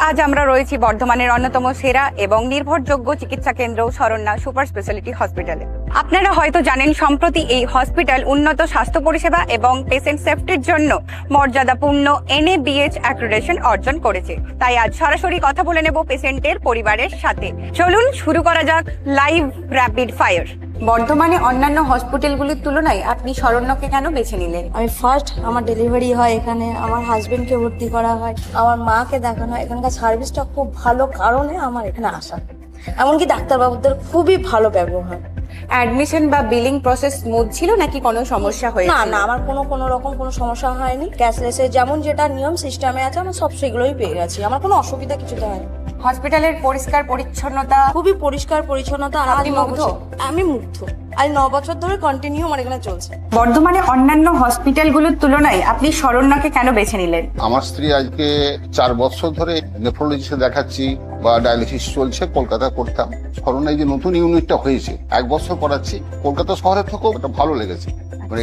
আজ আমরা রয়েছি বর্ধমানের অন্যতম সেরা এবং নির্ভরযোগ্য চিকিৎসা কেন্দ্র শরণ্যা সুপার স্পেশালিটি হসপিটালে। আপনারা হয়তো জানেন, সম্প্রতি এই হসপিটাল উন্নত স্বাস্থ্য পরিষেবা এবং পেশেন্ট সেফটির জন্য মর্যাদাপূর্ণ NABH অ্যাক্রিডিটেশন অর্জন করেছে। তাই আজ সরাসরি কথা বলে নেব পেশেন্টের পরিবারের সাথে। চলুন শুরু করা যাক লাইভ র্যাপিড ফায়ার। বর্ধমানে অন্যান্য হসপিটালগুলির তুলনায় আপনি শরণ্যকে কেন বেছে নিলেন? আমি ফার্স্ট আমার ডেলিভারি হয় এখানে, আমার হাজবেন্ডকে ভর্তি করা হয়, আমার মাকে দেখানো হয়। এখানকার সার্ভিসটা খুব ভালো কারণে আমার এখানে আসা। এমনকি ডাক্তারবাবুদের খুবই ভালো ব্যবহার। অ্যাডমিশন বা বিলিং প্রসেস স্মুথ ছিল নাকি কোনো সমস্যা হয়েছে? না না, আমার কোনো রকম কোনো সমস্যা হয়নি। ক্যাশলেসে যেমন যেটা নিয়ম সিস্টেমে আছে আমার সব সেগুলোই পেয়ে গেছি। আমার কোনো অসুবিধা কিছুতে হয়নি। হসপিটালের পরিষ্কার পরিচ্ছন্নতা? খুবই পরিষ্কার পরিচ্ছন্নতা। আর আপনি মুগ্ধ? আমি মুগ্ধ। আজ 9 বছর ধরে কন্টিনিউ আমার এখানে চলছে। বর্ধমানে অন্যান্য হসপিটালগুলোর তুলনায় আপনি শরণ্যাকে কেন বেছে নিলেন? আমার স্ত্রী আজকে 4 বছর ধরে নেফ্রোলজিস্টে দেখাচ্ছি বা ডায়ালিসিস চলছে, কলকাতা করতাম। শরণ্যায় যে নতুন ইউনিটটা হয়েছে 1 বছর করাচ্ছি, কলকাতা শহরের থেকেও এটা ভালো লেগেছে।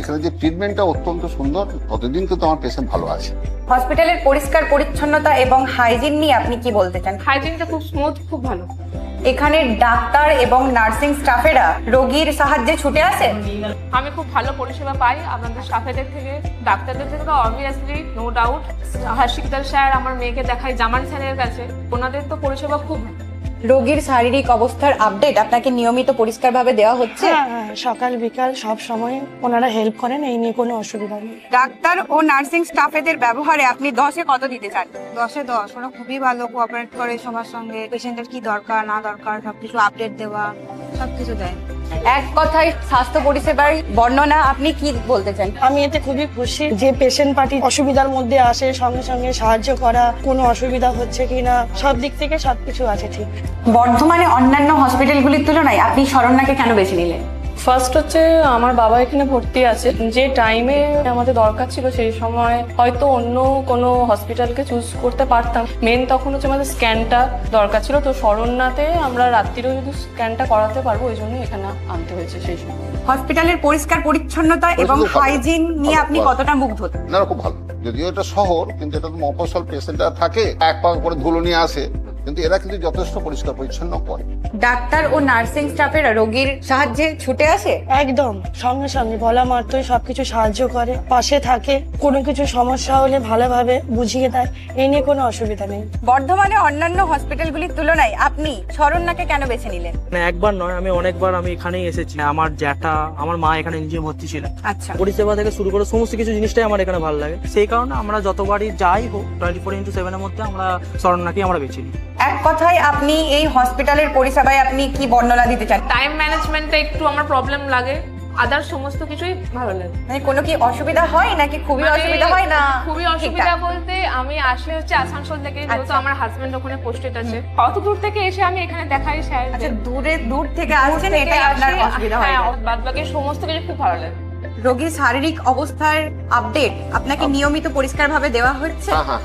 এখানে যে ট্রিটমেন্টটা অত্যন্ত সুন্দর, ততদিন কিন্তু আমার পেশেন্ট ভালো আছে। হসপিটালের পরিষ্কার পরিচ্ছন্নতা এবং হাইজিন নিয়ে আপনি কি বলতে চান? হাইজিনটা খুব স্মুথ, খুব ভালো। এখানে ডাক্তার এবং নার্সিং স্টাফেরা রোগীর সাহায্যে ছুটে আসে? আমি খুব ভালো পরিষেবা পাই আপনাদের স্টাফেদের থেকে, ডাক্তারদের থেকে। তো অবভিয়াসলি নো ডাউট, হাসিকদার স্যার আমার মেয়েকে দেখায় জামান স্যারের কাছে, ওনাদের তো পরিষেবা খুব ভালো। রোগীর শারীরিক অবস্থার আপডেট আপনাকে নিয়মিত পরিষ্কারভাবে দেওয়া হচ্ছে? হ্যাঁ, সকাল বিকাল সব সময় ওনারা হেল্প করেন, এই নিয়ে কোনো অসুবিধা নেই। ডাক্তার ও নার্সিং স্টাফেদের ব্যবহারে আপনি 10-এ কত দিতে চান? 10-এ 10। ওরা খুবই ভালো কোঅপারেট করে সবার সঙ্গে, পেশেন্টের কি দরকার না দরকার সবকিছু আপডেট দেওয়া, সবকিছু দেয়। এক কথায় স্বাস্থ্য পরিষেবার বর্ণনা আপনি কি বলতে চান? আমি এতে খুবই খুশি যে পেশেন্ট পার্টি অসুবিধার মধ্যে আসে, সঙ্গে সঙ্গে সাহায্য করা, কোনো অসুবিধা হচ্ছে কিনা সব দিক থেকে সবকিছু আছে ঠিক। বর্ধমানে অন্যান্য হসপিটালগুলির তুলনায় আপনি শরণ্যাকে কেন বেছে নিলেন? ফার্স্ট হচ্ছে আমার বাবা এখানে ভর্তি আছে, যে টাইমে আমাদের দরকার ছিল সেই সময় হয়তো অন্য কোনো হসপিটালকে চুজ করতে পারতাম। মেন তখন হচ্ছে আমাদের স্ক্যানটা দরকার ছিল, তো শরণ্যাতে আমরা রাত্রিরেও যদি স্ক্যানটা করাতে পারবো ওই জন্য এখানে আনতে হয়েছে সেই সময়। হসপিটালের পরিষ্কার পরিচ্ছন্নতা এবং হাইজিন নিয়ে আপনি কতটা মুগ্ধ? না, খুব ভালো। যদিও এটা শহর, কিন্তু এটা তো মফস্বল, পেশেন্টরা থাকে, এক পা করে ধুলো নিয়ে আসে, কিন্তু এরা কিন্তু যথেষ্ট পরিষ্কার পরিচ্ছন্ন করে। ডাক্তার ও নার্সিং স্টাফেরা রোগীর সাহায্যে ছুটে আসে? একদম সঙ্গে সঙ্গে বলা মাত্রই সবকিছু সাহায্য করে, পাশে থাকে, কোনো কিছু সমস্যা হলে ভালোভাবে বুঝিয়ে দেয়, এই নিয়ে কোনো অসুবিধা নেই। বর্ধমানে অন্যান্য হসপিটালগুলির তুলনায় আপনি শরণ্যাকে কেন বেছে নিলেন? একবার নয়, আমি অনেকবার এখানেই এসেছি। আমার জ্যাঠা, আমার মা এখানে নিজে ভর্তি ছিলেন। আচ্ছা, পরিষেবা থেকে শুরু করে সমস্ত কিছু জিনিসটাই আমার এখানে ভালো লাগে। সেই কারণে আমরা যতবারই যাই হোক 24x7 এর মধ্যে আমরা শরণ্যাকেই আমরা বেছে নিই। এক কথায় আপনি এই হসপিটালের পরিষেবায় আপনি কি বর্ণনা দিতে চান? টাইম ম্যানেজমেন্টটা একটু আমার প্রবলেম লাগে, আদার সমস্ত কিছুই ভালো লাগে। মানে কোনো কি অসুবিধা হয় নাকি খুবই মানে অসুবিধা হয় না? খুবই অসুবিধা বলতে, আমি আসলে হচ্ছে আসানসোল থেকে, যেহেতু আমার হাজবেন্ড ওখানে পোস্টেড আছে, কত দূর থেকে এসে আমি এখানে দেখাই স্যার। আচ্ছা, দূর থেকে আসছেন, এটাই আপনার অসুবিধা হয়? হ্যাঁ, বাদ বাকি সমস্ত কিছু খুব ভালো লাগে। রোগীর শারীরিক অবস্থার আপডেট আপনাকে নিয়মিত পরিষ্কারভাবে দেওয়া হচ্ছে? হ্যাঁ,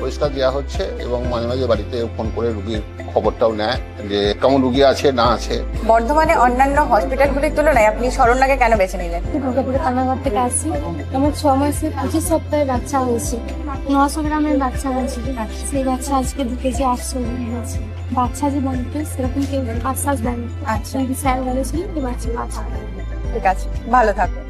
পরিষ্কার দেওয়া হচ্ছে এবং মাঝে মাঝে বাড়িতে ফোন করে রুগীর খবরটাও নেয় যে কেমন রুগী আছে না আছে। বর্ধমানে অন্যান্য হসপিটালগুলির তুলনায় আপনি শরণ্যাকে কেন বেছে নিলেন? দুর্গাপুরে কান্নাঘর থেকে আসি। আমার 6 মাসে 25 সপ্তাহে বাচ্চা হয়েছে। 900 গ্রামের বাচ্চা হয়েছিল। সেই বাচ্চা আজকে 2 কেজি 800 গ্রাম হয়েছে। বাচ্চা যে বলতে সেরকম কেউ আশ্বাস দেয়নি। আচ্ছা, স্যার বলেছিলেন যে বাচ্চা। ঠিক আছে, ভালো থাকুন।